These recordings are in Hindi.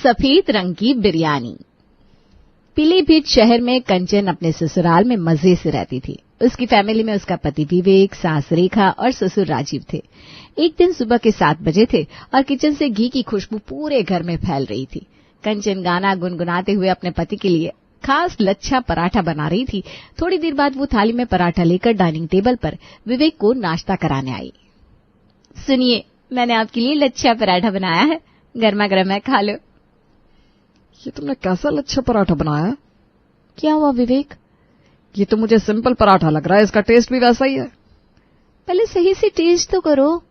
सफेद रंग की बिरयानी। पीलीभीत शहर में कंचन अपने ससुराल में मजे से रहती थी। उसकी फैमिली में उसका पति विवेक, सास रेखा और ससुर राजीव थे। एक दिन सुबह के 7 बजे थे और किचन से घी की खुशबू पूरे घर में फैल रही थी। कंचन गाना गुनगुनाते हुए अपने पति के लिए खास लच्छा पराठा बना रही थी। थोड़ी देर बाद वो थाली में पराठा लेकर डाइनिंग टेबल पर विवेक को नाश्ता कराने आई। सुनिए, मैंने आपके लिए लच्छा पराठा बनाया है, गर्मा गर्म है, खा लो। ये तुमने कैसा लच्छा पराठा बनाया? क्या हुआ विवेक? ये तो मुझे सिंपल पराठा लग रहा है, इसका टेस्ट भी वैसा ही है। पहले सही से टेस्ट तो करो।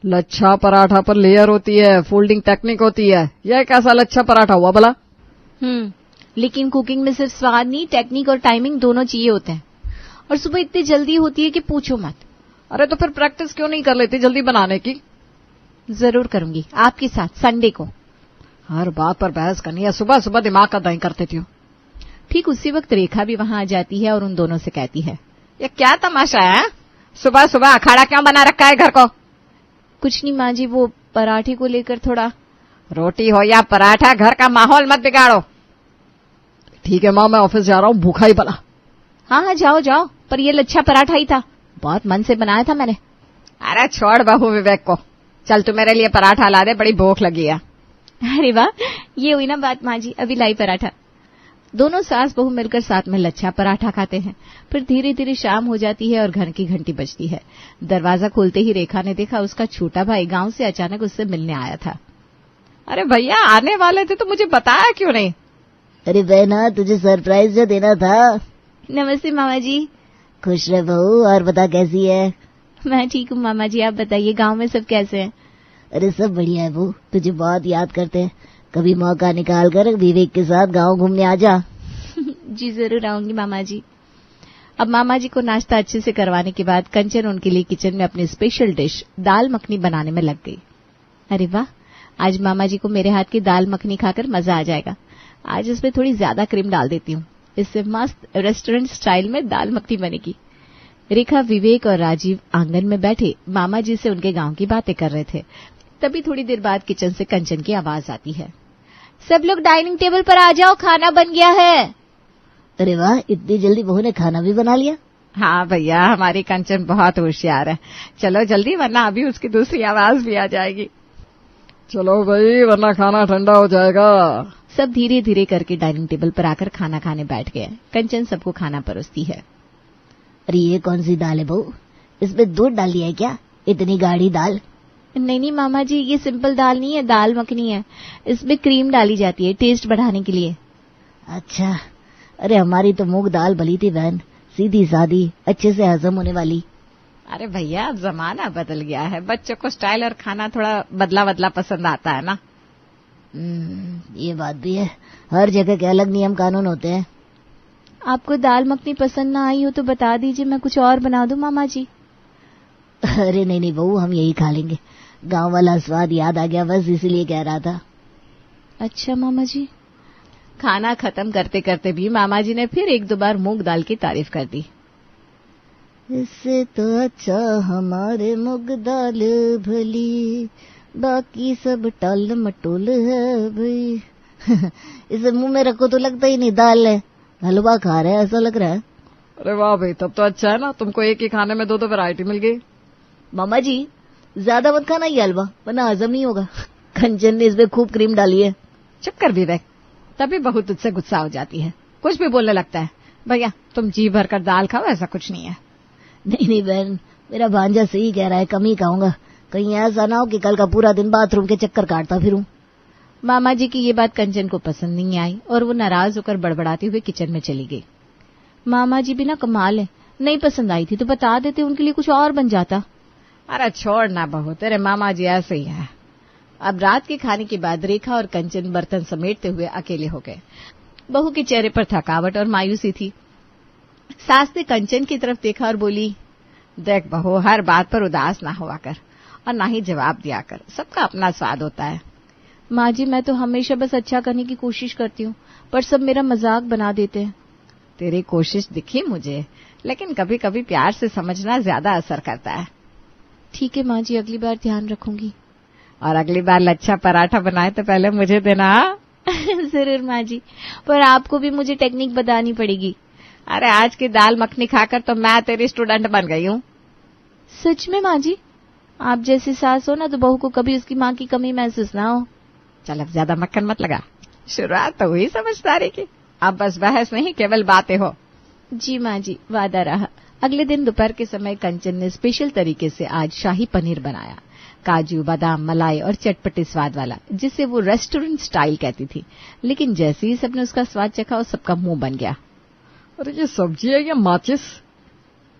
लच्छा पराठा पर लेयर होती है, फोल्डिंग टेक्निक होती है। यह कैसा लच्छा पराठा हुआ भला? लेकिन कुकिंग में सिर्फ स्वाद नहीं, टेक्निक और टाइमिंग दोनों चाहिए होते हैं। और सुबह इतनी जल्दी होती है कि पूछो मत। अरे तो फिर प्रैक्टिस क्यों नहीं कर लेती जल्दी बनाने की? जरूर करूंगी, आपके साथ, संडे को। हर बात पर बहस करनी है, सुबह सुबह दिमाग का दही करते थे। ठीक उसी वक्त रेखा भी वहां आ जाती है और उन दोनों से कहती है, ये क्या तमाशा है? सुबह सुबह अखाड़ा क्यों बना रखा है घर को? कुछ नहीं माँ जी, वो पराठे को लेकर थोड़ा। रोटी हो या पराठा, घर का माहौल मत बिगाड़ो। ठीक है माँ, मैं ऑफिस जा रहा हूँ, भूखा ही भला। हाँ जाओ जाओ, पर ये लच्छा पराठा ही था, बहुत मन से बनाया था मैंने। अरे छोड़ बहू विवेक को, चल तू मेरे लिए पराठा ला दे, बड़ी भूख लगी है। अरे वाह, ये हुई ना बात माँ जी, अभी लाई पराठा। दोनों सास बहू मिलकर साथ में लच्छा पराठा खाते हैं। फिर धीरे धीरे शाम हो जाती है और घर की घंटी बजती है। दरवाजा खोलते ही रेखा ने देखा उसका छोटा भाई गांव से अचानक उससे मिलने आया था। अरे भैया आने वाले थे तो मुझे बताया क्यों नहीं? अरे बहना, तुझे सरप्राइज जो देना था। नमस्ते मामा जी। खुश रह बहू, और बता कैसी है? मैं ठीक हूँ मामा जी, आप बताइए गांव में सब कैसे हैं? अरे सब बढ़िया है बहू, तुझे बहुत याद करते हैं। कभी मौका निकाल कर विवेक के साथ गांव घूमने आ जा। जी जरूर आऊंगी मामा जी। अब मामा जी को नाश्ता अच्छे से करवाने के बाद कंचन उनके लिए किचन में अपनी स्पेशल डिश दाल मखनी बनाने में लग गई। अरे वाह, आज मामा जी को मेरे हाथ की दाल मखनी खाकर मजा आ जाएगा। आज इसमें थोड़ी ज्यादा क्रीम डाल देती हूँ, इससे मस्त रेस्टोरेंट स्टाइल में दाल मखनी बनेगी। रेखा, विवेक और राजीव आंगन में बैठे मामा जी से उनके गांव की बातें कर रहे थे। तभी थोड़ी देर बाद किचन से कंचन की आवाज आती है, सब लोग डाइनिंग टेबल पर आ जाओ, खाना बन गया है। अरे वाह, इतनी जल्दी बहू ने खाना भी बना लिया? हाँ भैया, हमारी कंचन बहुत होशियार है। चलो जल्दी, वरना अभी उसकी दूसरी आवाज भी आ जाएगी। चलो भाई, वरना खाना ठंडा हो जाएगा। सब धीरे धीरे करके डाइनिंग टेबल पर आकर खाना खाने बैठ गए। कंचन सबको खाना परोसती है। अरे ये कौन सी दाल है बहू? इसमें दूध डाल दिया है क्या? इतनी गाढ़ी दाल? नहीं मामा जी, ये सिंपल दाल नहीं है, दाल मखनी है। इसमें क्रीम डाली जाती है टेस्ट बढ़ाने के लिए। अच्छा, अरे हमारी तो मूंग दाल भली थी बहन, सीधी सादी, अच्छे से हजम होने वाली। अरे भैया, अब जमाना बदल गया है, बच्चों को स्टाइल और खाना थोड़ा बदला बदला पसंद आता है ना। ये बात भी है, हर जगह के अलग नियम कानून होते हैं। आपको दाल मखनी पसंद ना आई हो तो बता दीजिए, मैं कुछ और बना दूं मामा जी। अरे नहीं बहू, हम यही खा लेंगे। गांव वाला स्वाद याद आ गया, बस इसीलिए कह रहा था। अच्छा मामा जी। खाना खत्म करते करते भी मामा जी ने फिर 1-2 बार मूंग दाल की तारीफ कर दी। इससे तो अच्छा हमारे मूंग दाल भली, बाकी सब टाल मटोल है भाई। इसे मुंह में रखो तो लगता ही नहीं दाल है, हलवा खा रहे हैं ऐसा लग रहा है। अरे वाह भाई, तब तो अच्छा है ना, तुमको एक ही खाने में 2 वैरायटी मिल गई। मामा जी, ज्यादा मत खाना ये हलवा, वरना हजम नहीं होगा। कंचन ने इसमें खूब क्रीम डाली है। चुप कर विवेक, तभी बहुत तुझसे गुस्सा हो जाती है, कुछ भी बोलने लगता है। भैया तुम जी भर कर दाल खाओ, ऐसा कुछ नहीं है। नहीं बहन, मेरा भांजा सही कह रहा है, कम ही खाऊंगा। कहीं ऐसा ना हो कि कल का पूरा दिन बाथरूम के चक्कर काटता फिरूं। मामा जी की ये बात कंचन को पसंद नहीं आई और वो नाराज होकर बड़बड़ाते हुए किचन में चली गई। मामा जी भी ना कमाल है, नहीं पसंद आई थी तो बता देते, उनके लिए कुछ और बन जाता। अरे छोड़ ना बहू, तेरे मामा जी ऐसे ही है। अब रात के खाने के बाद रेखा और कंचन बर्तन समेटते हुए अकेले हो गए। बहू के चेहरे पर थकावट और मायूसी थी। सास ने कंचन की तरफ देखा और बोली, देख बहू, हर बात पर उदास ना हुआ कर और ना ही जवाब दिया कर, सबका अपना स्वाद होता है। माँ जी, मैं तो हमेशा बस अच्छा करने की कोशिश करती हूँ, पर सब मेरा मजाक बना देते हैं। तेरी कोशिश दिखी मुझे, लेकिन कभी कभी प्यार से समझना ज्यादा असर करता है। ठीक है माँ जी, अगली बार ध्यान रखूंगी। और अगली बार लच्छा पराठा बनाए तो पहले मुझे देना। जरूर माँ जी, पर आपको भी मुझे टेक्निक बतानी पड़ेगी। अरे आज की दाल मखनी खाकर तो मैं तेरी स्टूडेंट बन गई हूँ। सच में माँ जी? आप जैसी सास हो ना तो बहू को कभी उसकी माँ की कमी महसूस ना हो। चल अब ज्यादा मक्खन मत लगा, शुरुआत तो हुई समझदारी की, अब बस बहस नहीं केवल बातें हो। जी माँ जी, वादा रहा। अगले दिन दोपहर के समय कंचन ने स्पेशल तरीके से आज शाही पनीर बनाया, काजू बादाम मलाई और चटपटे स्वाद वाला, जिसे वो रेस्टोरेंट स्टाइल कहती थी। लेकिन जैसे ही सबने उसका स्वाद चखा और सबका मुंह बन गया। अरे ये सब्जी है या माचिस?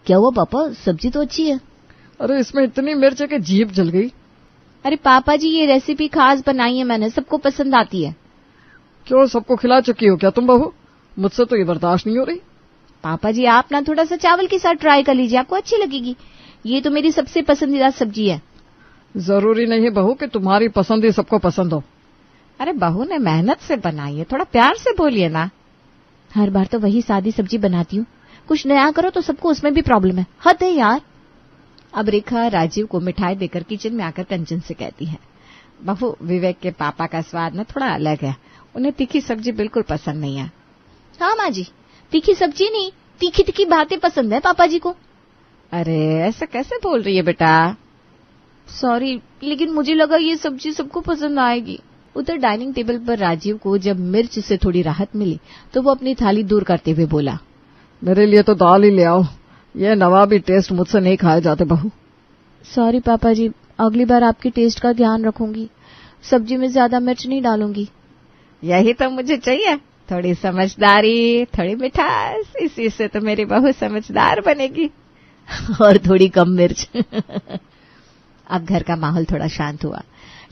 क्या हुआ पापा, सब्जी तो अच्छी है। अरे इसमें इतनी मिर्च है कि जीभ जल गई। अरे पापा जी, ये रेसिपी खास बनाई है मैंने, सबको पसंद आती है। क्यों, सबको खिला चुकी हो क्या तुम बहू? मुझसे तो ये बर्दाश्त नहीं हो रही। पापा जी आप ना थोड़ा सा चावल के साथ ट्राई कर लीजिए, आपको अच्छी लगेगी। ये तो मेरी सबसे पसंदीदा सब्जी है। जरूरी नहीं बहू कि तुम्हारी पसंद ही सबको पसंद हो। अरे बहू ने मेहनत से बनाई है, थोड़ा प्यार से बोलिए ना। हर बार तो वही सादी सब्जी बनाती हूँ, कुछ नया करो तो सबको उसमें भी प्रॉब्लम है, हद है यार। अब रेखा राजीव को मिठाई देकर किचन में आकर कंचन से कहती है, बहू विवेक के पापा का स्वाद ना थोड़ा अलग है, उन्हें तीखी सब्जी बिल्कुल पसंद नहीं है। हाँ माँ जी, तीखी सब्जी नहीं, तीखी तीखी बातें पसंद है पापा जी को। अरे ऐसा कैसे बोल रही है बेटा? सॉरी, लेकिन मुझे लगा ये सब्जी सबको पसंद आएगी। उधर डाइनिंग टेबल पर राजीव को जब मिर्च से थोड़ी राहत मिली तो वो अपनी थाली दूर करते हुए बोला, मेरे लिए तो दाल ही ले आओ, ये नवाबी टेस्ट मुझसे नहीं खाए जाते बहू। सॉरी पापा जी, अगली बार आपकी टेस्ट का ध्यान रखूंगी, सब्जी में ज्यादा मिर्च नहीं डालूंगी। यही तो मुझे चाहिए, थोड़ी समझदारी, थोड़ी मिठास, इसी से तो मेरी बहू समझदार बनेगी। और थोड़ी कम मिर्च। अब घर का माहौल थोड़ा शांत हुआ।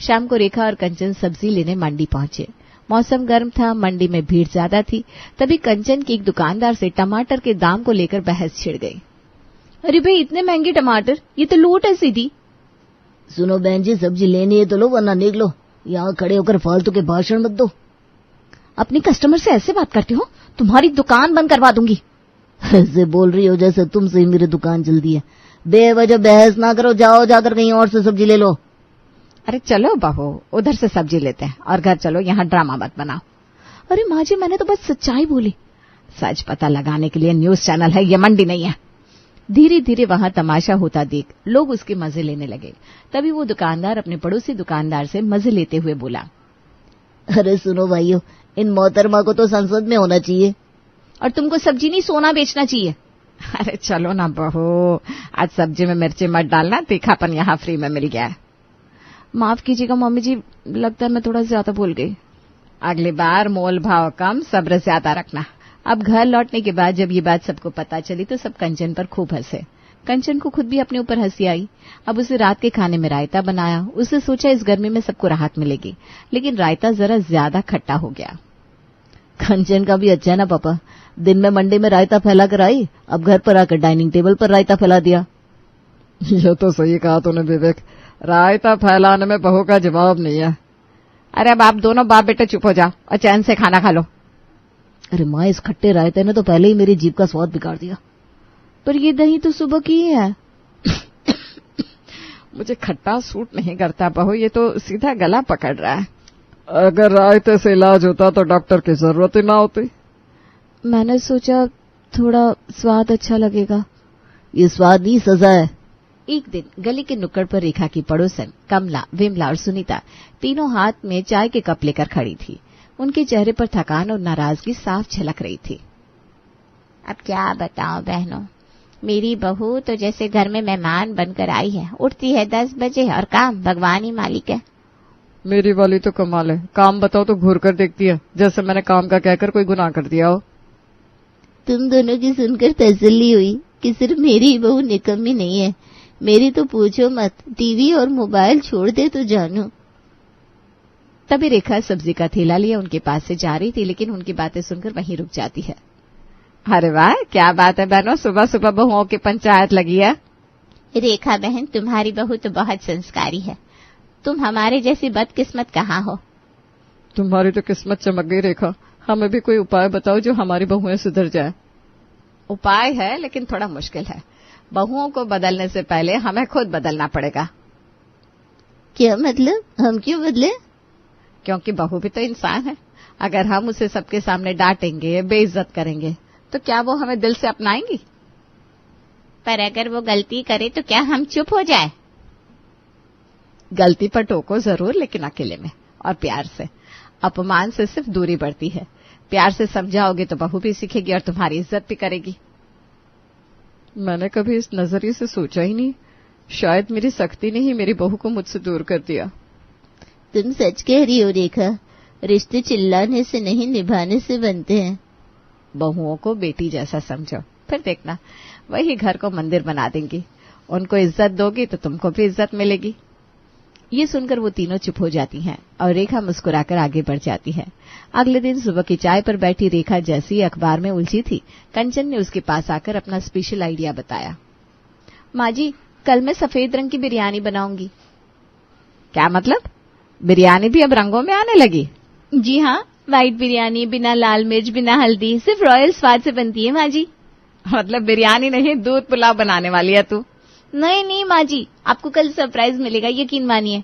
शाम को रेखा और कंचन सब्जी लेने मंडी पहुंचे। मौसम गर्म था, मंडी में भीड़ ज्यादा थी। तभी कंचन की एक दुकानदार से टमाटर के दाम को लेकर बहस छिड़ गई। अरे भाई, इतने महंगे टमाटर, ये तो लूट है सीधी। सुनो बहन जी, सब्जी लेनी है तो लो वरना निकलो, यहाँ खड़े होकर फालतू के भाषण मत दो। अपने कस्टमर से ऐसे बात करती हो, तुम्हारी दुकान बंद करवा दूंगी। ऐसे बोल रही हो जैसे तुमसे ही मेरी दुकान चलती है। बेवजह बहस ना करो, जाओ जाकर कहीं और से सब्जी ले लो। अरे चलो बहू, उधर से सब्जी लेते हैं और घर चलो, यहाँ ड्रामा मत बनाओ। अरे माँ जी, मैंने तो बस सच्चाई बोली। सच पता लगाने के लिए न्यूज चैनल है, ये मंडी नहीं है। धीरे धीरे वहां तमाशा होता देख लोग उसके मजे लेने लगे। तभी वो दुकानदार अपने पड़ोसी दुकानदार से मजे लेते हुए बोला, अरे सुनो भाइयों, इन मोहतरमा को तो संसद में होना चाहिए। और तुमको सब्जी नहीं सोना बेचना चाहिए। अरे चलो ना बहू, आज सब्जी में मिर्ची मत डालना, तीखापन यहाँ फ्री में मिल गया है। माफ कीजिएगा मम्मी जी, लगता है मैं थोड़ा ज्यादा बोल गई। अगली बार मोल भाव कम, सब्र ज्यादा रखना। अब घर लौटने के बाद जब ये बात सबको पता चली तो सब कंचन पर खूब हंसे। कंचन को खुद भी अपने ऊपर हंसी आई। अब उसे रात के खाने में रायता बनाया। उसे सोचा इस गर्मी में सबको राहत मिलेगी, लेकिन रायता जरा ज्यादा खट्टा हो गया। कंचन का भी अच्छा है ना पापा, दिन में मंडी में रायता फैला कर आई, अब घर पर आकर डाइनिंग टेबल पर रायता फैला दिया। ये तो सही कहा तूने विवेक, रायता फैलाने में बहू का जवाब नहीं है। अरे अब आप दोनों बाप बेटे चुप हो जाओ और चैन से खाना खा लो। अरे माँ, इस खट्टे रायते ने तो पहले ही मेरी जीभ का स्वाद बिगाड़ दिया। पर ये दही तो सुबह की ही है। मुझे खट्टा सूट नहीं करता बहू, ये तो सीधा गला पकड़ रहा है। अगर रायते से इलाज होता तो डॉक्टर की जरूरत ही ना होती। मैंने सोचा थोड़ा स्वाद अच्छा लगेगा। ये स्वाद नहीं, सजा है। एक दिन गली के नुक्कड़ पर रेखा की पड़ोसन कमला, विमला और सुनीता तीनों हाथ में चाय के कप लेकर खड़ी थी। उनके चेहरे पर थकान और नाराजगी साफ झलक रही थी। अब क्या बताओ बहनों, मेरी बहू तो जैसे घर में मेहमान बनकर आई है। उठती है 10 बजे और काम भगवान ही मालिक है। मेरी वाली तो कमाल है, काम बताओ तो घूर कर देखती है, जैसे मैंने काम का कहकर कोई गुनाह कर दिया हो। तुम दोनों की सुनकर तसल्ली हुई कि सिर्फ मेरी बहू निकम्मी नहीं है, मेरी तो पूछो मत। टीवी और मोबाइल छोड़ दे तो जानो। तभी रेखा सब्जी का थैला लिए उनके पास से जा रही थी, लेकिन उनकी बातें सुनकर वहीं रुक जाती है। अरे वाह, क्या बात है बहनों, सुबह सुबह बहुओं की पंचायत लगी है। रेखा बहन, तुम्हारी बहू तो बहुत संस्कारी है। तुम हमारे जैसी बदकिस्मत कहाँ हो। तुम्हारी तो किस्मत चमक गई रेखा, हमें भी कोई उपाय बताओ जो हमारी बहुएं सुधर जाए। उपाय है, लेकिन थोड़ा मुश्किल है। बहुओं को बदलने से पहले हमें खुद बदलना पड़ेगा। क्या मतलब? हम क्यों बदले? क्योंकि बहू भी तो इंसान है। अगर हम उसे सबके सामने डांटेंगे, बेइज्जत करेंगे, तो क्या वो हमें दिल से अपनाएंगी? पर अगर वो गलती करे तो क्या हम चुप हो जाए? गलती पर टोको जरूर, लेकिन अकेले में और प्यार से। अपमान से सिर्फ दूरी बढ़ती है। प्यार से समझाओगे तो बहू भी सीखेगी और तुम्हारी इज्जत भी करेगी। मैंने कभी इस नजरिए से सोचा ही नहीं। शायद मेरी सख्ती ने ही मेरी बहू को मुझसे दूर कर दिया। तुम सच कह रही हो रेखा। रिश्ते चिल्लाने से नहीं, निभाने से बनते हैं। बहुओं को बेटी जैसा समझो, फिर देखना वही घर को मंदिर बना देंगी। उनको इज्जत दोगी तो तुमको भी इज्जत मिलेगी। ये सुनकर वो तीनों चुप हो जाती हैं और रेखा मुस्कुराकर आगे बढ़ जाती है। अगले दिन सुबह की चाय पर बैठी रेखा जैसी अखबार में उलझी थी, कंचन ने उसके पास आकर अपना स्पेशल आइडिया बताया। माँ जी, कल मैं सफेद रंग की बिरयानी बनाऊंगी। क्या मतलब? बिरयानी भी अब रंगों में आने लगी? जी हाँ, व्हाइट बिरयानी, बिना लाल मिर्च, बिना हल्दी, सिर्फ रॉयल स्वाद से बनती है माँ जी। मतलब बिरयानी नहीं, दूध पुलाव बनाने वाली है तू? नहीं माँ जी, आपको कल सरप्राइज मिलेगा, यकीन मानिए।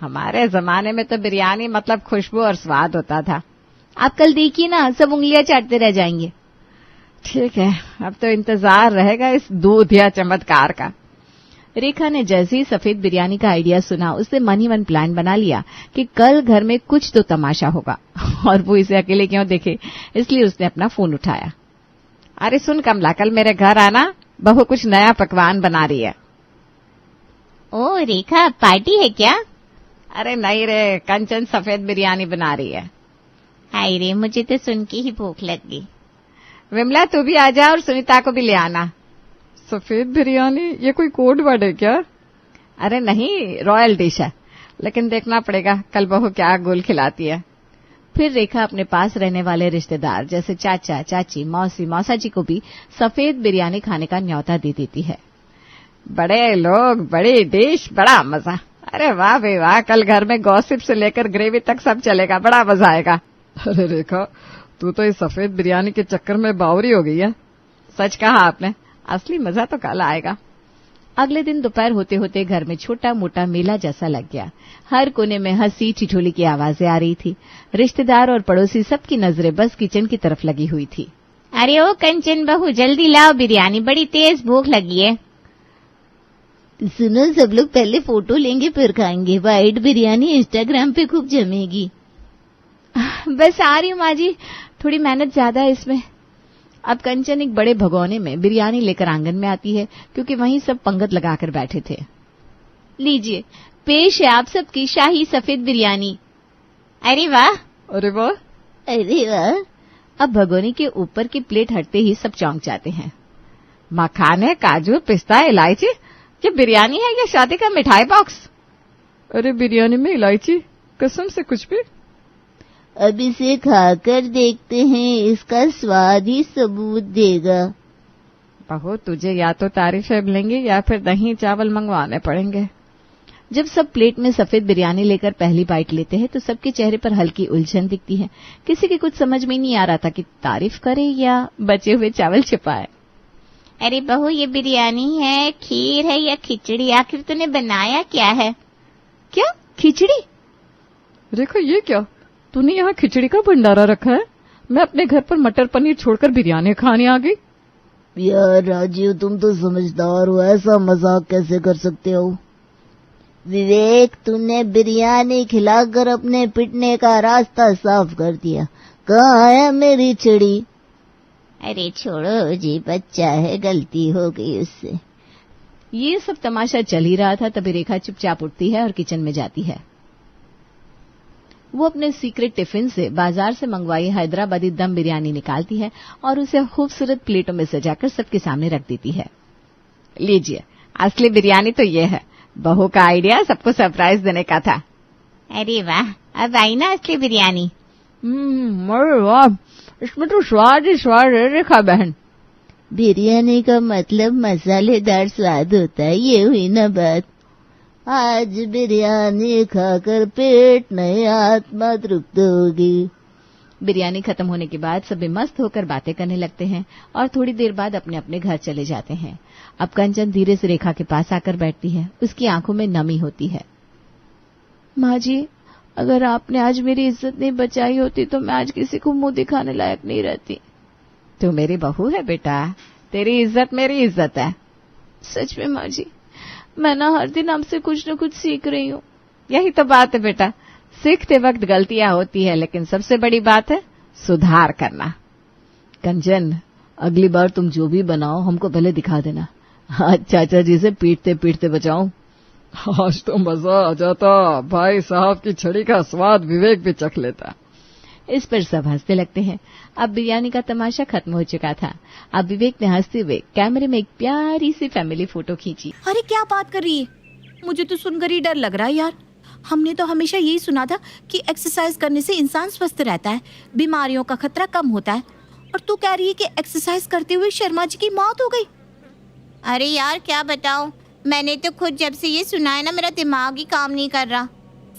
हमारे जमाने में तो बिरयानी मतलब खुशबू और स्वाद होता था। आप कल देखिए ना, सब उंगलियां चाटते रह जाएंगे। ठीक है, अब तो इंतजार रहेगा इस दूध या चमत्कार का। रेखा ने जैसे ही सफेद बिरयानी का आइडिया सुना, उसने मन ही मन प्लान बना लिया कि कल घर में कुछ तो तमाशा होगा और वो इसे अकेले क्यों देखे, इसलिए उसने अपना फोन उठाया। अरे सुन कमला, कल मेरे घर आना, बहू कुछ नया पकवान बना रही है। ओ रेखा, पार्टी है क्या? अरे नहीं रे, कंचन सफेद बिरयानी बना रही है। हाय रे, मुझे तो सुन के ही भूख लग गई। विमला तू भी आ जा और सुनीता को भी ले आना। सफेद बिरयानी, ये कोई कोड वर्ड है क्या? अरे नहीं, रॉयल डिश है, लेकिन देखना पड़ेगा कल बहू क्या गोल खिलाती है। फिर रेखा अपने पास रहने वाले रिश्तेदार जैसे चाचा, चाची, मौसी, मौसा जी को भी सफेद बिरयानी खाने का न्योता दे देती है। बड़े लोग, बड़ी डिश, बड़ा मजा। अरे वाह बे वाह, कल घर में गॉसिप से लेकर ग्रेवी तक सब चलेगा, बड़ा मजा आएगा। अरे रेखा, तू तो इस सफेद बिरयानी के चक्कर में बावरी हो गई है। सच कहा आपने, असली मजा तो कल आएगा। अगले दिन दोपहर होते होते घर में छोटा मोटा मेला जैसा लग गया। हर कोने में हंसी ठिठोली की आवाजें आ रही थी। रिश्तेदार और पड़ोसी सबकी नजरें बस किचन की तरफ लगी हुई थी। अरे ओ कंचन बहू, जल्दी लाओ बिरयानी, बड़ी तेज भूख लगी है। सुनो, सब लोग पहले फोटो लेंगे फिर खाएंगे। व्हाइट बिरयानी इंस्टाग्राम पे खूब जमेगी। बस आ रही हूँ माँ जी, थोड़ी मेहनत ज्यादा है इसमें। अब कंचन एक बड़े भगोने में बिरयानी लेकर आंगन में आती है, क्योंकि वहीं सब पंगत लगाकर बैठे थे। लीजिए, पेश है आप सबकी शाही सफेद बिरयानी। अरे वाह, अरे वाह, अरे वाह। अब भगोने के ऊपर की प्लेट हटते ही सब चौंक जाते हैं। मखाने, काजू, पिस्ता, इलायची, ये बिरयानी है या शादी का मिठाई बॉक्स? अरे बिरयानी में इलायची, कसम से कुछ भी। अब इसे खाकर देखते हैं, इसका स्वाद ही सबूत देगा। बहू, तुझे या तो तारीफें मिलेंगी या फिर दही चावल मंगवाने पड़ेंगे। जब सब प्लेट में सफेद बिरयानी लेकर पहली बाइट लेते हैं तो सबके चेहरे पर हल्की उलझन दिखती है। किसी के कुछ समझ में नहीं आ रहा था कि तारीफ करे या बचे हुए चावल छिपाए। अरे बहू, ये बिरयानी है, खीर है या खिचड़ी? आखिर तूने बनाया क्या है? क्या खिचड़ी? देखो ये क्या, तूने यहाँ खिचड़ी का भंडारा रखा है? मैं अपने घर पर मटर पनीर छोड़कर बिरयानी खाने आ गई। यार राजीव, तुम तो समझदार हो, ऐसा मजाक कैसे कर सकते हो? विवेक, तूने बिरयानी खिलाकर अपने पिटने का रास्ता साफ कर दिया। कहाँ है मेरी चिड़ी? अरे छोड़ो जी, बच्चा है, गलती हो गई उससे। ये सब तमाशा चल ही रहा था, तभी रेखा चुपचाप उठती है और किचन में जाती है। वो अपने सीक्रेट टिफिन से बाजार से मंगवाई हैदराबादी दम बिरयानी निकालती है और उसे खूबसूरत प्लेटों में सजाकर सबके सामने रख देती है। लीजिए, असली बिरयानी तो ये है। बहू का आइडिया सबको सरप्राइज देने का था। अरे वाह, अब आई ना असली बिरयानी। अरे वाह, इसमें तो स्वाद ही स्वाद है रेखा बहन। बिरयानी का मतलब मसालेदार स्वाद होता है, ये हुई ना बात। आज बिरयानी खाकर पेट नहीं, आत्मा तृप्त होगी। बिरयानी खत्म होने के बाद सभी मस्त होकर बातें करने लगते हैं और थोड़ी देर बाद अपने अपने घर चले जाते हैं। अब कंचन धीरे से रेखा के पास आकर बैठती है। उसकी आंखों में नमी होती है। माँ जी, अगर आपने आज मेरी इज्जत नहीं बचाई होती तो मैं आज किसी को मुंह दिखाने लायक नहीं रहती। तू मेरी बहू है बेटा, तेरी इज्जत मेरी इज्जत है। सच में माँ जी, मैं ना हर दिन आपसे कुछ न कुछ सीख रही हूँ। यही तो बात है बेटा, सीखते वक्त गलतियां होती है, लेकिन सबसे बड़ी बात है सुधार करना। कंचन, अगली बार तुम जो भी बनाओ हमको पहले दिखा देना। आज चाचा जी से पीटते पीटते बचाऊं। आज तो मजा आ जाता, भाई साहब की छड़ी का स्वाद विवेक भी चख लेता। इस पर सब हंसने लगते हैं। अब बिरयानी का तमाशा खत्म हो चुका था। अब विवेक ने हंसते हुए कैमरे में एक प्यारी सी फैमिली फोटो खींची। अरे क्या बात कर रही है, मुझे तो सुनकर ही डर लग रहा है यार। हमने तो हमेशा यही सुना था कि एक्सरसाइज करने से इंसान स्वस्थ रहता है, बीमारियों का खतरा कम होता है, और तू कह रही है कि एक्सरसाइज करते हुए शर्मा जी की मौत हो गई। अरे यार क्या बताऊं, मैंने तो खुद जब से ये सुना है ना, मेरा दिमाग ही काम नहीं कर रहा।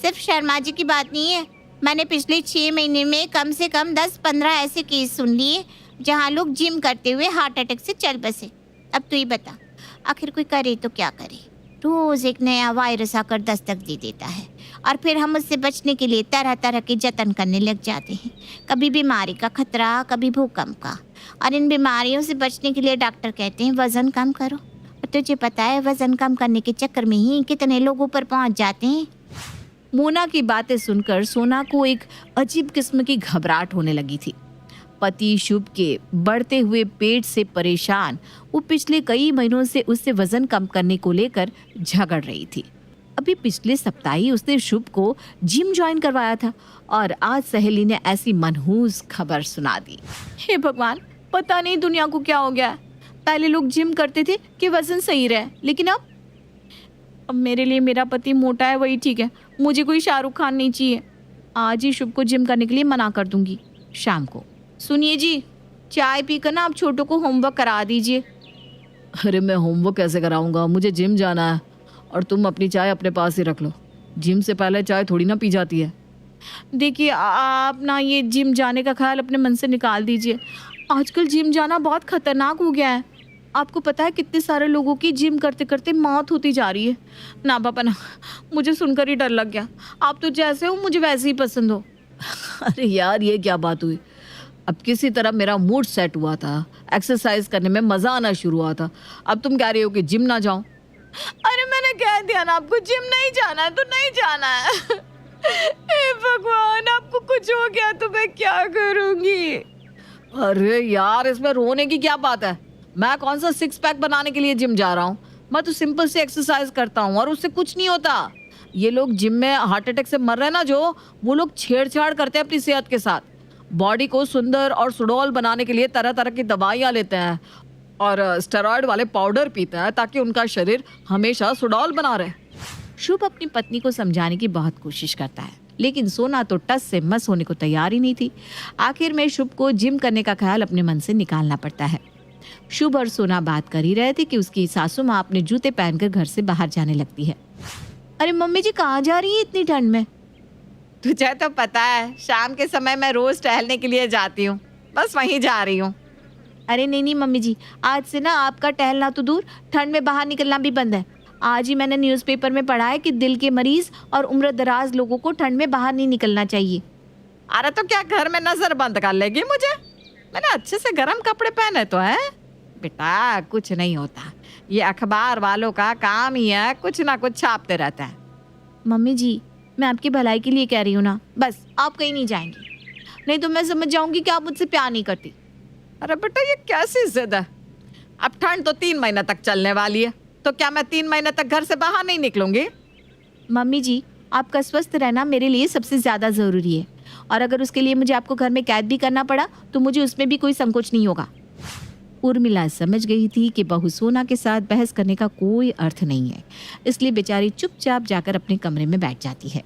सिर्फ शर्मा जी की बात नहीं है, मैंने पिछले 6 महीने में कम से कम 10-15 ऐसे केस सुन लिए जहां लोग जिम करते हुए हार्ट अटैक से चल बसे। अब तू ही बता, आखिर कोई करे तो क्या करे। रोज एक नया वायरस आकर दस्तक दे देता है और फिर हम उससे बचने के लिए तरह तरह के जतन करने लग जाते हैं। कभी बीमारी का खतरा, कभी भूकंप का। और इन बीमारियों से बचने के लिए डॉक्टर कहते हैं वजन कम करो। और तुझे पता है वजन कम करने के चक्कर में ही कितने लोग ऊपर पहुंच जाते हैं। मोना की बातें सुनकर सोना को एक अजीब किस्म की घबराहट होने लगी थी। पति शुभ के बढ़ते हुए पेट से परेशान वो पिछले कई महीनों से उससे वजन कम करने को लेकर झगड़ रही थी। अभी पिछले सप्ताह ही उसने शुभ को जिम ज्वाइन करवाया था और आज सहेली ने ऐसी मनहूस खबर सुना दी। हे भगवान, पता नहीं दुनिया को क्या हो गया। पहले लोग जिम करते थे कि वजन सही रहे, लेकिन अब मेरे लिए मेरा पति मोटा है वही ठीक है। मुझे कोई शाहरुख खान नहीं चाहिए। आज ही शुभ को जिम करने के लिए मना कर दूंगी। शाम को सुनिए जी, चाय पीकर ना आप छोटों को होमवर्क करा दीजिए। अरे मैं होमवर्क कैसे कराऊंगा, मुझे जिम जाना है। और तुम अपनी चाय अपने पास ही रख लो, जिम से पहले चाय थोड़ी ना पी जाती है। देखिए आप ना ये जिम जाने का ख्याल अपने मन से निकाल दीजिए। आजकल जिम जाना बहुत खतरनाक हो गया है। आपको पता है कितने सारे लोगों की जिम करते करते मौत होती जा रही है। ना पापा ना, मुझे सुनकर ही डर लग गया। आप तो जैसे हो मुझे वैसे ही पसंद हो। अरे यार ये क्या बात हुई। अब किसी तरह मेरा मूड सेट हुआ था, एक्सरसाइज करने में मजा आना शुरू हुआ था। अब तुम कह रही हो कि जिम ना जाओ। अरे मैंने कह दिया ना आपको, जिम नहीं जाना है तो नहीं जाना है। हे भगवान, आपको कुछ हो गया तो मैं क्या करूंगी। अरे यार इसमें रोने की क्या बात है। मैं कौन सा 6 पैक बनाने के लिए जिम जा रहा हूँ। मैं तो सिंपल से एक्सरसाइज करता हूँ और उससे कुछ नहीं होता। ये लोग जिम में हार्ट अटैक से मर रहे हैं ना, जो वो लोग छेड़छाड़ करते हैं अपनी सेहत के साथ। बॉडी को सुंदर और सुडौल बनाने के लिए तरह तरह की दवाइयाँ लेते हैं और स्टेरॉइड वाले पाउडर पीते हैं ताकि उनका शरीर हमेशा सुडौल बना रहे। शुभ अपनी पत्नी को समझाने की बहुत कोशिश करता है, लेकिन सोना तो टस से मस होने को तैयार ही नहीं थी। आखिर में शुभ को जिम करने का ख्याल अपने मन से निकालना पड़ता है। शुभ और सोना बात कर ही रहे थे कि उसकी सासू माँ अपने जूते पहनकर घर से बाहर जाने लगती है। अरे मम्मी जी कहाँ जा रही है इतनी ठंड में? तुझे तो पता है शाम के समय मैं रोज टहलने के लिए जाती हूँ, बस वहीं जा रही हूँ। अरे नहीं मम्मी जी, आज से ना आपका टहलना तो दूर, ठंड में बाहर निकलना भी बंद है। आज ही मैंने न्यूज़पेपर में पढ़ा है कि दिल के मरीज और उम्र दराज लोगों को ठंड में बाहर नहीं निकलना चाहिए। अरे तो क्या घर में नजर बंद कर लेगी मुझे? मैंने अच्छे से गर्म कपड़े पहने तो है। बेटा कुछ नहीं होता, ये अखबार वालों का काम ही है, कुछ ना कुछ छापते रहता है। मम्मी जी मैं आपकी भलाई के लिए कह रही हूँ ना, बस आप कहीं नहीं जाएंगी, नहीं तो मैं समझ जाऊंगी कि आप मुझसे प्यार नहीं करती। अरे बेटा ये कैसी जिद है? अब ठंड तो 3 महीने तक चलने वाली है, तो क्या मैं 3 महीने तक घर से बाहर नहीं निकलूंगी? मम्मी जी आपका स्वस्थ रहना मेरे लिए सबसे ज़्यादा ज़रूरी है, और अगर उसके लिए मुझे आपको घर में कैद भी करना पड़ा तो मुझे उसमें भी कोई संकोच नहीं होगा। उर्मिला समझ गई थी कि बहू सोना के साथ बहस करने का कोई अर्थ नहीं है, इसलिए बेचारी चुपचाप जाकर अपने कमरे में बैठ जाती है।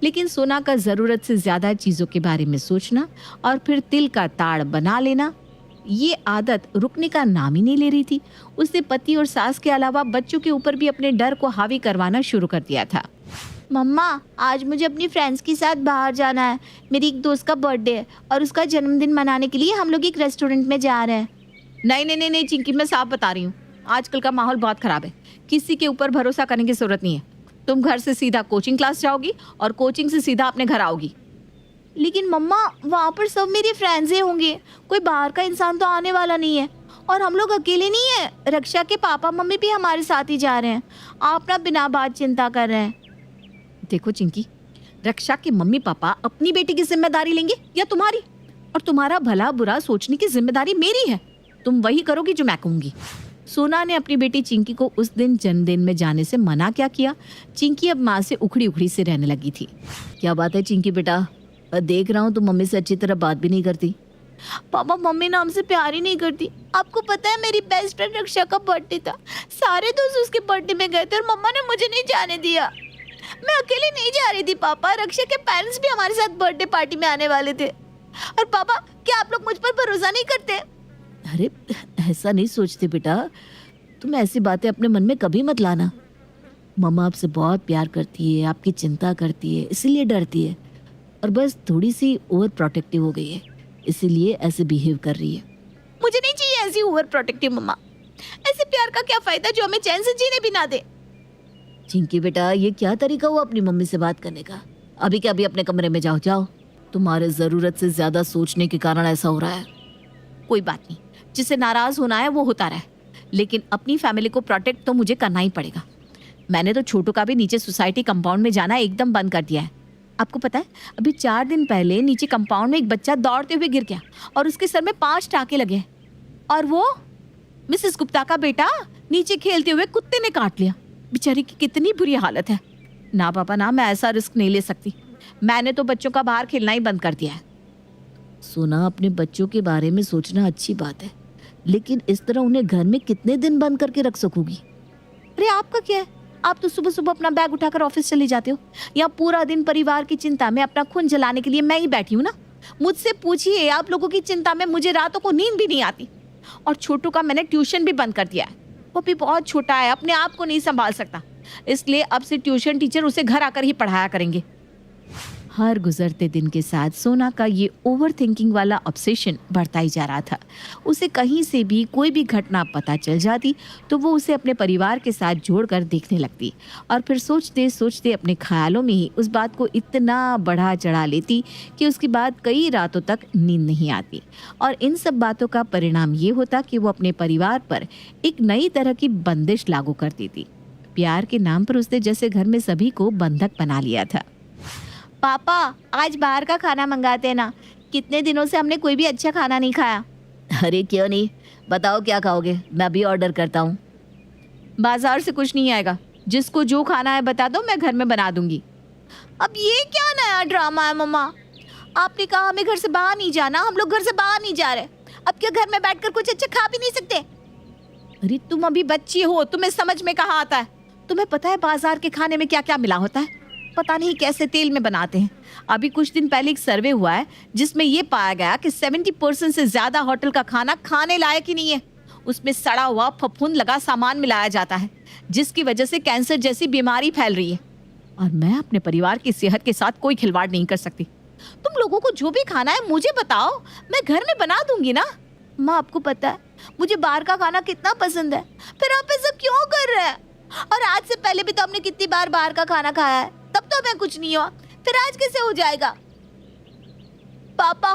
लेकिन सोना का ज़रूरत से ज़्यादा चीज़ों के बारे में सोचना और फिर तिल का ताड़ बना लेना, ये आदत रुकने का नाम ही नहीं ले रही थी। उसने पति और सास के अलावा बच्चों के ऊपर भी अपने डर को हावी करवाना शुरू कर दिया था। मम्मा आज मुझे अपनी फ्रेंड्स के साथ बाहर जाना है, मेरी एक दोस्त का बर्थडे है और उसका जन्मदिन मनाने के लिए हम लोग एक रेस्टोरेंट में जा रहे हैं। नहीं चिंकी, मैं साफ बता रही हूँ, आजकल का माहौल बहुत ख़राब है, किसी के ऊपर भरोसा करने की ज़रूरत नहीं है। तुम घर से सीधा कोचिंग क्लास जाओगी और कोचिंग से सीधा अपने घर आओगी। लेकिन मम्मा वहाँ पर सब मेरे फ्रेंड्स ही होंगे, कोई बाहर का इंसान तो आने वाला नहीं है, और हम लोग अकेले नहीं है, रक्षा के पापा मम्मी भी हमारे साथ ही जा रहे हैं। आप ना बिना बात चिंता कर रहे हैं। देखो चिंकी, रक्षा के मम्मी पापा अपनी बेटी की जिम्मेदारी लेंगे या तुम्हारी? और तुम्हारा भला बुरा सोचने की जिम्मेदारी मेरी है। तुम वही करोगी जो मैं कहूंगी। सोना ने अपनी बेटी चिंकी को उस दिन जन्मदिन में जाने से मना क्या किया। चिंकी अब माँ से उखड़ी उखड़ी से रहने लगी थी। क्या बात है चिंकी बेटा, देख रहा हूँ तुम मम्मी से अच्छी तरह बात भी नहीं करती। पापा मम्मी ना हमसे प्यार ही नहीं करती। आपको पता है मेरी बेस्ट फ्रेंड रक्षा का बर्थडे था, सारे दोस्त उसके बर्थडे में गए थे और मम्मा ने मुझे नहीं जाने दिया। मैं अकेले नहीं जा रही थी पापा, रक्षा के पेरेंट्स भी हमारे साथ बर्थडे पार्टी में आने वाले थे। और पापा क्या आप लोग मुझ पर भरोसा नहीं करते? अरे ऐसा नहीं सोचते बेटा, तुम ऐसी बातें अपने मन में कभी मत लाना। मम्मा आपसे बहुत प्यार करती है, आपकी चिंता करती है, इसीलिए डरती है और बस थोड़ी सी ओवर प्रोटेक्टिव हो गई है, इसीलिए ऐसे बिहेव कर रही है। मुझे नहीं चाहिए ऐसी ओवर प्रोटेक्टिव मम्मा। ऐसे प्यार का क्या फायदा जो हमें चैन से जीने भी ना दे। चिंकी बेटा, ये क्या तरीका हुआ अपनी मम्मी से बात करने का? अभी क्या अभी अपने कमरे में जाओ। तुम्हारे जरूरत से ज्यादा सोचने के कारण ऐसा हो रहा है। कोई बात नहीं, जिसे नाराज होना है वो होता रहे, लेकिन अपनी फैमिली को प्रोटेक्ट तो मुझे करना ही पड़ेगा। मैंने तो छोटू का भी नीचे सोसाइटी कंपाउंड में जाना एकदम बंद कर दिया है। आपको पता है अभी 4 दिन पहले नीचे कंपाउंड में एक बच्चा दौड़ते हुए गिर गया और उसके सर में 5 टाँके लगे, और वो मिसेस गुप्ता का बेटा नीचे खेलते हुए कुत्ते ने काट लिया। बेचारी की कितनी बुरी हालत है। ना पापा ना, मैं ऐसा रिस्क नहीं ले सकती। मैंने तो बच्चों का बाहर खेलना ही बंद कर दिया है। सोना, अपने बच्चों के बारे में सोचना अच्छी बात है, लेकिन इस तरह उन्हें घर में कितने दिन बंद करके रख सकोगी? अरे आपका क्या है, आप तो सुबह सुबह अपना बैग उठाकर ऑफिस चले जाते हो। यहाँ पूरा दिन परिवार की चिंता में अपना खून जलाने के लिए मैं ही बैठी हूँ ना। मुझसे पूछिए, आप लोगों की चिंता में मुझे रातों को नींद भी नहीं आती। और छोटू का मैंने ट्यूशन भी बंद कर दिया है। वो भी बहुत छोटा है, अपने आप को नहीं संभाल सकता, इसलिए अब से ट्यूशन टीचर उसे घर आकर ही पढ़ाया करेंगे। हर गुजरते दिन के साथ सोना का ये ओवर थिंकिंग वाला ऑब्सेशन बढ़ता ही जा रहा था। उसे कहीं से भी कोई भी घटना पता चल जाती तो वो उसे अपने परिवार के साथ जोड़कर देखने लगती और फिर सोचते सोचते अपने ख्यालों में ही उस बात को इतना बढ़ा चढ़ा लेती कि उसकी बात कई रातों तक नींद नहीं आती। और इन सब बातों का परिणाम ये होता कि वो अपने परिवार पर एक नई तरह की बंदिश लागू कर देती। प्यार के नाम पर उसने जैसे घर में सभी को बंधक बना लिया था। पापा आज बाहर का खाना मंगाते हैं ना, कितने दिनों से हमने कोई भी अच्छा खाना नहीं खाया। अरे क्यों नहीं, बताओ क्या खाओगे, मैं भी ऑर्डर करता हूँ। बाजार से कुछ नहीं आएगा, जिसको जो खाना है बता दो, मैं घर में बना दूंगी। अब ये क्या नया ड्रामा है मम्मा? आपने कहा हमें घर से बाहर नहीं जाना, हम लोग घर से बाहर नहीं जा रहे। अब क्या घर में बैठकर कुछ अच्छा खा भी नहीं सकते? अरे तुम अभी बच्ची हो, तुम्हें समझ में कहाँ आता है। तुम्हें पता है बाजार के खाने में क्या क्या मिला होता है? पता नहीं कैसे तेल में बनाते हैं। अभी कुछ दिन पहले एक सर्वे हुआ है जिसमें ये पाया गया कि 70% से ज्यादा होटल का खाना खाने लायक ही नहीं है। उसमें सड़ा हुआ फफूंद लगा सामान मिलाया जाता है, जिसकी वजह से कैंसर जैसी बीमारी फैल रही है। और मैं अपने परिवार की सेहत के साथ कोई खिलवाड़ नहीं कर सकती। तुम लोगों को जो भी खाना है मुझे बताओ, मैं घर में बना दूंगी ना। माँ आपको पता है मुझे बाहर का खाना कितना पसंद है, फिर आप ऐसा क्यों कर रहे हैं? और आज से पहले भी तो हमने कितनी बार बाहर का खाना खाया है, तब तो हमें कुछ नहीं हुआ, फिर आज कैसे हो जाएगा? पापा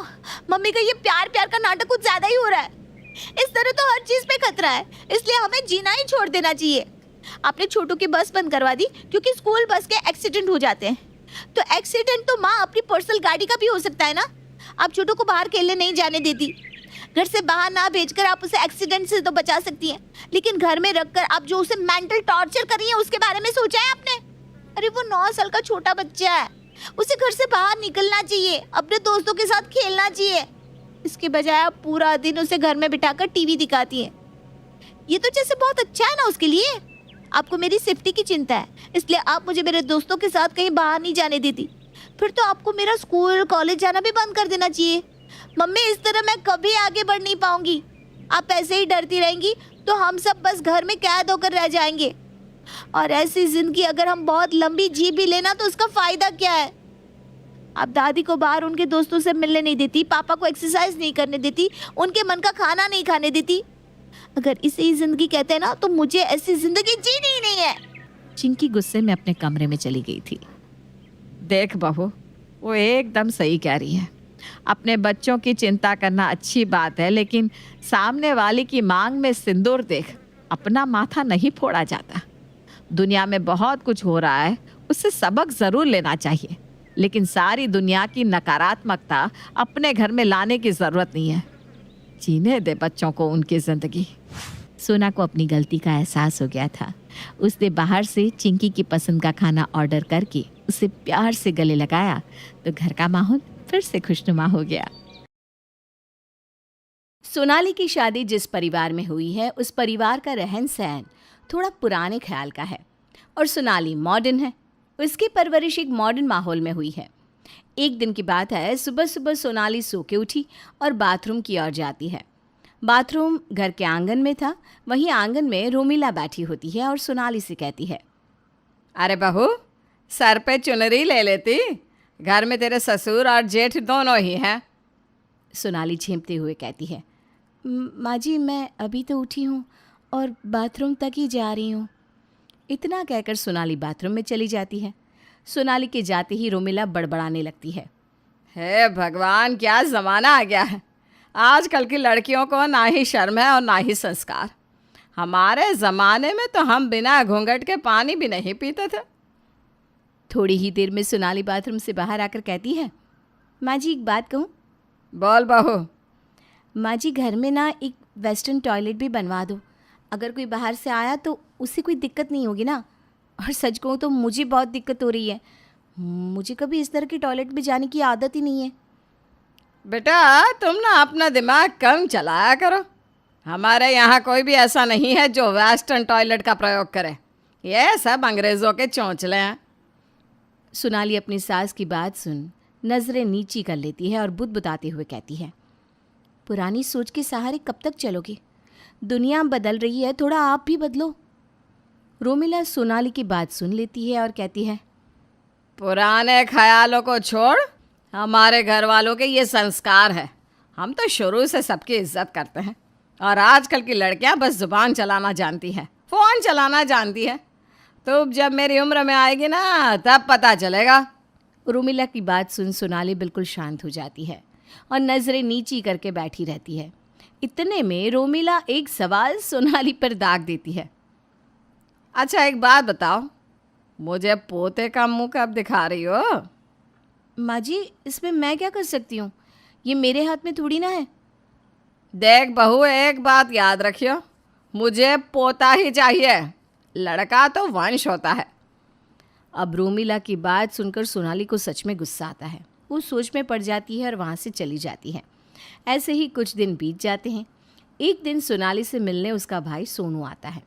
मम्मी का ये प्यार प्यार का नाटक कुछ ज्यादा ही हो रहा है। इस तरह तो हर चीज पे खतरा है, इसलिए हमें जीना ही छोड़ देना चाहिए। आपने छोटू की बस बंद करवा दी क्योंकि स्कूल बस के एक्सीडेंट हो जाते हैं। तो एक्सीडेंट तो माँ अपनी पर्सनल गाड़ी का भी हो सकता है ना। आप छोटू को बाहर खेलने नहीं जाने देती, घर से बाहर ना भेजकर आप उसे एक्सीडेंट से तो बचा सकती हैं, लेकिन घर में रखकर आप जो उसे मेंटल टॉर्चर कर रही हैं उसके बारे में सोचा है आपने? अरे वो 9 साल का छोटा बच्चा है, उसे घर से बाहर निकलना चाहिए, अपने दोस्तों के साथ खेलना चाहिए। इसके बजाय आप पूरा दिन उसे घर में बिठाकर टीवी दिखाती हैं। ये तो जैसे बहुत अच्छा है ना उसके लिए। आपको मेरी सेफ्टी की चिंता है, इसलिए आप मुझे मेरे दोस्तों के साथ कहीं बाहर नहीं जाने देती। फिर तो आपको मेरा स्कूल कॉलेज जाना भी बंद कर देना चाहिए। मम्मी इस तरह मैं कभी आगे बढ़ नहीं पाऊंगी। आप ऐसे ही डरती रहेंगी तो हम सब बस घर में कैद होकर रह जाएंगे। और ऐसी जिंदगी अगर हम बहुत लंबी जी भी लेना तो उसका फायदा क्या है? आप दादी को बाहर उनके दोस्तों से मिलने नहीं देती, पापा को एक्सरसाइज नहीं करने देती, उनके मन का खाना नहीं खाने देती। अगर इसे ही जिंदगी कहते हैं ना, तो मुझे ऐसी जिंदगी जीनी ही नहीं है। चिंकी गुस्से में अपने कमरे में चली गई थी। देख बहू, वो एकदम सही कह रही है। अपने बच्चों की चिंता करना अच्छी बात है, लेकिन सामने वाले की मांग में सिंदूर देख अपना माथा नहीं फोड़ा जाता। दुनिया में बहुत कुछ हो रहा है, उससे सबक ज़रूर लेना चाहिए, लेकिन सारी दुनिया की नकारात्मकता अपने घर में लाने की ज़रूरत नहीं है। जीने दे बच्चों को उनकी ज़िंदगी। सोना को अपनी गलती का एहसास हो गया था। उसने बाहर से चिंकी की पसंद का खाना ऑर्डर करके उसे प्यार से गले लगाया तो घर का माहौल फिर से खुशनुमा हो गया। सोनाली की शादी जिस परिवार में हुई है, उस परिवार का रहन सहन थोड़ा पुराने ख्याल का है और सोनाली मॉडर्न है। उसकी परवरिश एक मॉडर्न माहौल में हुई है। एक दिन की बात है, सुबह सुबह सोनाली सो के उठी और बाथरूम की ओर जाती है। बाथरूम घर के आंगन में था। वहीं आंगन में रोमिला बैठी होती है और सोनाली से कहती है, अरे बहू, सर पे चुनरी ले लेती, घर में तेरे ससुर और जेठ दोनों ही हैं। सोनाली झेंपते हुए कहती है, माँ जी मैं अभी तो उठी हूँ और बाथरूम तक ही जा रही हूँ। इतना कहकर सोनाली बाथरूम में चली जाती है। सोनाली के जाते ही रोमिला बड़बड़ाने लगती है, हे भगवान, क्या ज़माना आ गया है। आजकल की लड़कियों को ना ही शर्म है और ना ही संस्कार। हमारे ज़माने में तो हम बिना घूंघट के पानी भी नहीं पीते थे। थोड़ी ही देर में सोनाली बाथरूम से बाहर आकर कहती है, माँ जी एक बात कहूँ? बोल बहू। माँ जी घर में ना एक वेस्टर्न टॉयलेट भी बनवा दो। अगर कोई बाहर से आया तो उससे कोई दिक्कत नहीं होगी ना। और सच कहूँ तो मुझे बहुत दिक्कत हो रही है। मुझे कभी इस तरह की टॉयलेट में जाने की आदत ही नहीं है। बेटा, तुम ना अपना दिमाग कम चलाया करो। हमारे यहाँ कोई भी ऐसा नहीं है जो वेस्टर्न टॉयलेट का प्रयोग करे। ये सब अंग्रेज़ों के चौंचले हैं। सोनाली अपनी सास की बात सुन नज़रें नीची कर लेती है और बुदबुदाते हुए कहती है, पुरानी सोच के सहारे कब तक चलोगे? दुनिया बदल रही है, थोड़ा आप भी बदलो। रोमिला सोनाली की बात सुन लेती है और कहती है, पुराने ख्यालों को छोड़, हमारे घर वालों के ये संस्कार है। हम तो शुरू से सबकी इज्जत करते हैं और आजकल की लड़कियां बस ज़ुबान चलाना जानती हैं, फ़ोन चलाना जानती है। तो जब मेरी उम्र में आएगी ना, तब पता चलेगा। रोमिला की बात सुन सोनाली बिल्कुल शांत हो जाती है और नज़रें नीची करके बैठी रहती है। इतने में रोमिला एक सवाल सोनाली पर दाग देती है, अच्छा एक बात बताओ, मुझे पोते का मुंह कब दिखा रही हो? माँ जी इसमें मैं क्या कर सकती हूँ? ये मेरे हाथ में थोड़ी ना है। देख बहू, एक बात याद रखियो, मुझे पोता ही चाहिए, लड़का तो वंश होता है। अब रोमिला की बात सुनकर सोनाली को सच में गुस्सा आता है। वो सोच में पड़ जाती है और वहाँ से चली जाती है। ऐसे ही कुछ दिन बीत जाते हैं। एक दिन सोनाली से मिलने उसका भाई सोनू आता है।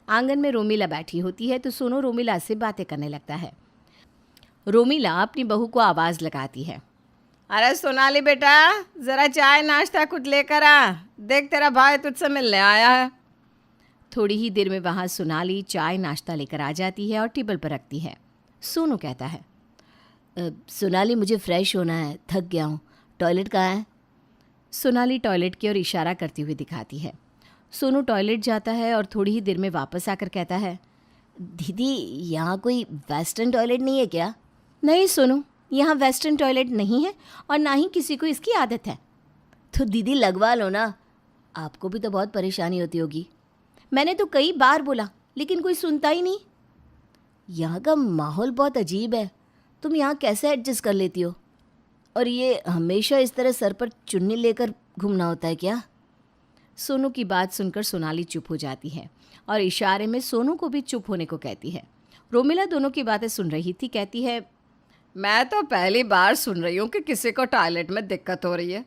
आंगन में रोमिला बैठी होती है तो सोनू रोमिला से बातें करने लगता है। रोमिला अपनी बहू को आवाज़ लगाती है, अरे सोनाली बेटा, ज़रा चाय नाश्ता कुछ लेकर आ, देख तेरा भाई तुझसे मिलने आया है। थोड़ी ही देर में वहाँ सोनाली चाय नाश्ता लेकर आ जाती है और टेबल पर रखती है। सोनू कहता है, सोनाली मुझे फ्रेश होना है, थक गया हूँ, टॉयलेट कहाँ है? सोनाली टॉयलेट की ओर इशारा करती हुई दिखाती है। सोनू टॉयलेट जाता है और थोड़ी ही देर में वापस आकर कहता है, दीदी यहाँ कोई वेस्टर्न टॉयलेट नहीं है क्या? नहीं सोनू, यहाँ वेस्टर्न टॉयलेट नहीं है और ना ही किसी को इसकी आदत है। तो दीदी लगवा लो ना, आपको भी तो बहुत परेशानी होती होगी। मैंने तो कई बार बोला लेकिन कोई सुनता ही नहीं। यहाँ का माहौल बहुत अजीब है, तुम यहाँ कैसे एडजस्ट कर लेती हो? और ये हमेशा इस तरह सर पर चुन्नी लेकर घूमना होता है क्या? सोनू की बात सुनकर सोनाली चुप हो जाती है और इशारे में सोनू को भी चुप होने को कहती है। रोमिला दोनों की बातें सुन रही थी। कहती है, मैं तो पहली बार सुन रही हूँ कि किसी को टॉयलेट में दिक्कत हो रही है।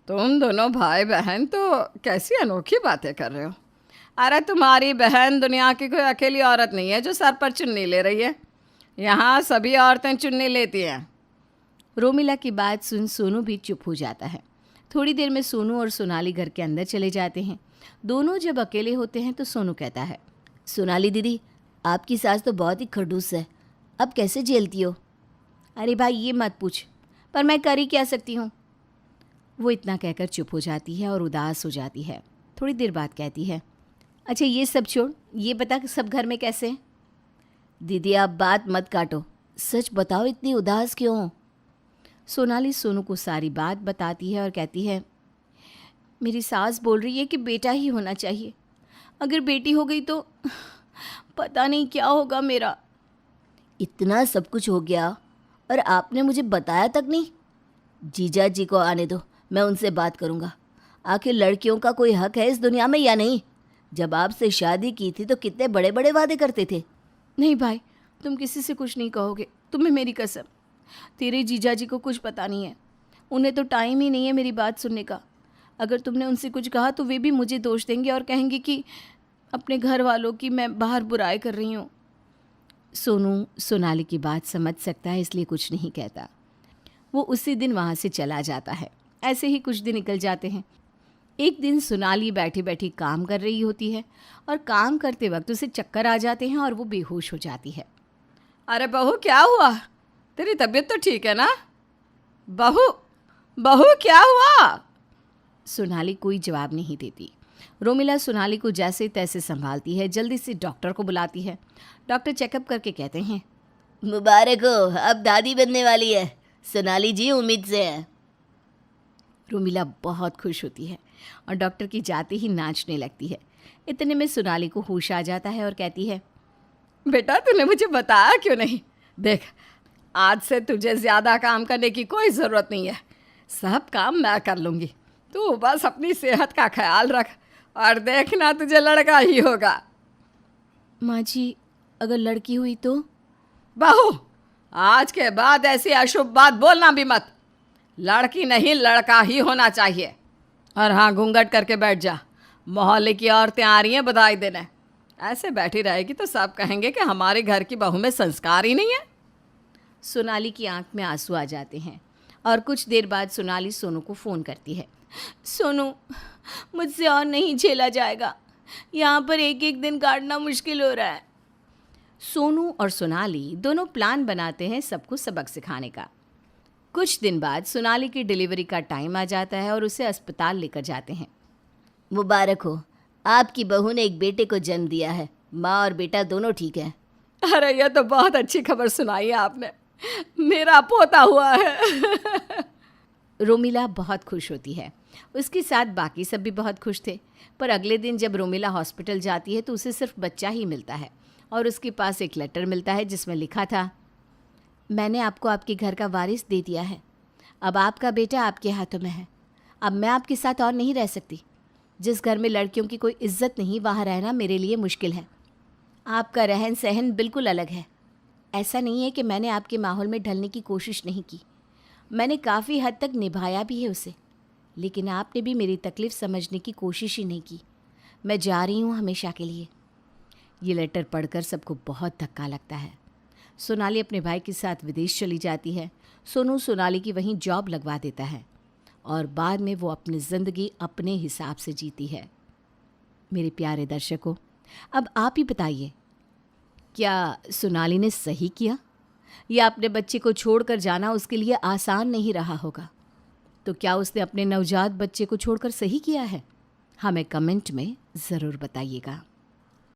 तुम दोनों भाई बहन तो कैसी अनोखी बातें कर रहे हो। अरे तुम्हारी बहन दुनिया की कोई अकेली औरत नहीं है जो सर पर चुन्नी ले रही है, यहाँ सभी औरतें चुन्नी लेती हैं। रोमिला की बात सुन सोनू भी चुप हो जाता है। थोड़ी देर में सोनू और सोनाली घर के अंदर चले जाते हैं। दोनों जब अकेले होते हैं तो सोनू कहता है, सोनाली दीदी आपकी सास तो बहुत ही खड़ूस है, अब कैसे झेलती हो? अरे भाई ये मत पूछ, पर मैं कर ही क्या सकती हूँ। वो इतना कहकर चुप हो जाती है और उदास हो जाती है। थोड़ी देर बाद कहती है, अच्छा ये सब छोड़, ये बता सब घर में कैसे हैं? दीदी आप बात मत काटो, सच बताओ इतनी उदास क्यों हो? सोनाली सोनू को सारी बात बताती है और कहती है, मेरी सास बोल रही है कि बेटा ही होना चाहिए, अगर बेटी हो गई तो पता नहीं क्या होगा मेरा। इतना सब कुछ हो गया और आपने मुझे बताया तक नहीं? जीजा जी को आने दो, मैं उनसे बात करूँगा। आखिर लड़कियों का कोई हक है इस दुनिया में या नहीं? जब आपसे शादी की थी तो कितने बड़े बड़े वादे करते थे। नहीं भाई, तुम किसी से कुछ नहीं कहोगे, तुम्हें मेरी कसम। तेरे जीजा जी को कुछ पता नहीं है, उन्हें तो टाइम ही नहीं है मेरी बात सुनने का। अगर तुमने उनसे कुछ कहा तो वे भी मुझे दोष देंगे और कहेंगे कि अपने घर वालों की मैं बाहर बुराई कर रही हूँ। सोनू सोनाली की बात समझ सकता है, इसलिए कुछ नहीं कहता। वो उसी दिन वहाँ से चला जाता है। ऐसे ही कुछ दिन निकल जाते हैं। एक दिन सोनाली बैठी बैठी काम कर रही होती है और काम करते वक्त उसे चक्कर आ जाते हैं और वो बेहोश हो जाती है। अरे बहू क्या हुआ? तेरी तबीयत तो ठीक है ना? बहू बहू क्या हुआ? सोनाली कोई जवाब नहीं देती। रोमिला सोनाली को जैसे तैसे संभालती है, जल्दी से डॉक्टर को बुलाती है। डॉक्टर चेकअप करके कहते हैं, मुबारक हो, अब दादी बनने वाली है। सोनाली जी उम्मीद से है। रोमिला बहुत खुश होती है और डॉक्टर की जाते ही नाचने लगती है। इतने में सोनाली को होश आ जाता है और कहती है, बेटा तूने मुझे बताया क्यों नहीं? देख, आज से तुझे ज़्यादा काम करने की कोई ज़रूरत नहीं है, सब काम मैं कर लूँगी। तू बस अपनी सेहत का ख्याल रख और देखना तुझे लड़का ही होगा। माँ जी अगर लड़की हुई तो? बहू आज के बाद ऐसी अशुभ बात बोलना भी मत। लड़की नहीं लड़का ही होना चाहिए। और हाँ, घूंघट करके बैठ जा, मोहल्ले की औरतें आ रही हैं बधाई देने। ऐसे बैठी रहेगी तो सब कहेंगे कि हमारे घर की बहू में संस्कार ही नहीं है। सोनाली की आंख में आंसू आ जाते हैं और कुछ देर बाद सोनाली सोनू को फ़ोन करती है। सोनू मुझसे और नहीं झेला जाएगा, यहाँ पर एक एक दिन काटना मुश्किल हो रहा है। सोनू और सोनाली दोनों प्लान बनाते हैं सबको सबक सिखाने का। कुछ दिन बाद सोनाली की डिलीवरी का टाइम आ जाता है और उसे अस्पताल लेकर जाते हैं। मुबारक हो, आपकी बहू ने एक बेटे को जन्म दिया है। माँ और बेटा दोनों ठीक है। अरे ये तो बहुत अच्छी खबर सुनाई है आपने, मेरा पोता हुआ है। रोमिला बहुत खुश होती है, उसके साथ बाकी सब भी बहुत खुश थे। पर अगले दिन जब रोमिला हॉस्पिटल जाती है तो उसे सिर्फ बच्चा ही मिलता है और उसके पास एक लेटर मिलता है जिसमें लिखा था, मैंने आपको आपके घर का वारिस दे दिया है, अब आपका बेटा आपके हाथों में है। अब मैं आपके साथ और नहीं रह सकती। जिस घर में लड़कियों की कोई इज्जत नहीं, वहाँ रहना मेरे लिए मुश्किल है। आपका रहन सहन बिल्कुल अलग है। ऐसा नहीं है कि मैंने आपके माहौल में ढलने की कोशिश नहीं की, मैंने काफ़ी हद तक निभाया भी है उसे, लेकिन आपने भी मेरी तकलीफ़ समझने की कोशिश ही नहीं की। मैं जा रही हूँ हमेशा के लिए। ये लेटर पढ़कर सबको बहुत धक्का लगता है। सोनाली अपने भाई के साथ विदेश चली जाती है। सोनू सोनाली की वहीं जॉब लगवा देता है और बाद में वो अपनी ज़िंदगी अपने हिसाब से जीती है। मेरे प्यारे दर्शकों, अब आप ही बताइए, क्या सोनाली ने सही किया या अपने बच्चे को छोड़कर जाना उसके लिए आसान नहीं रहा होगा? तो क्या उसने अपने नवजात बच्चे को छोड़कर सही किया है? हमें कमेंट में ज़रूर बताइएगा।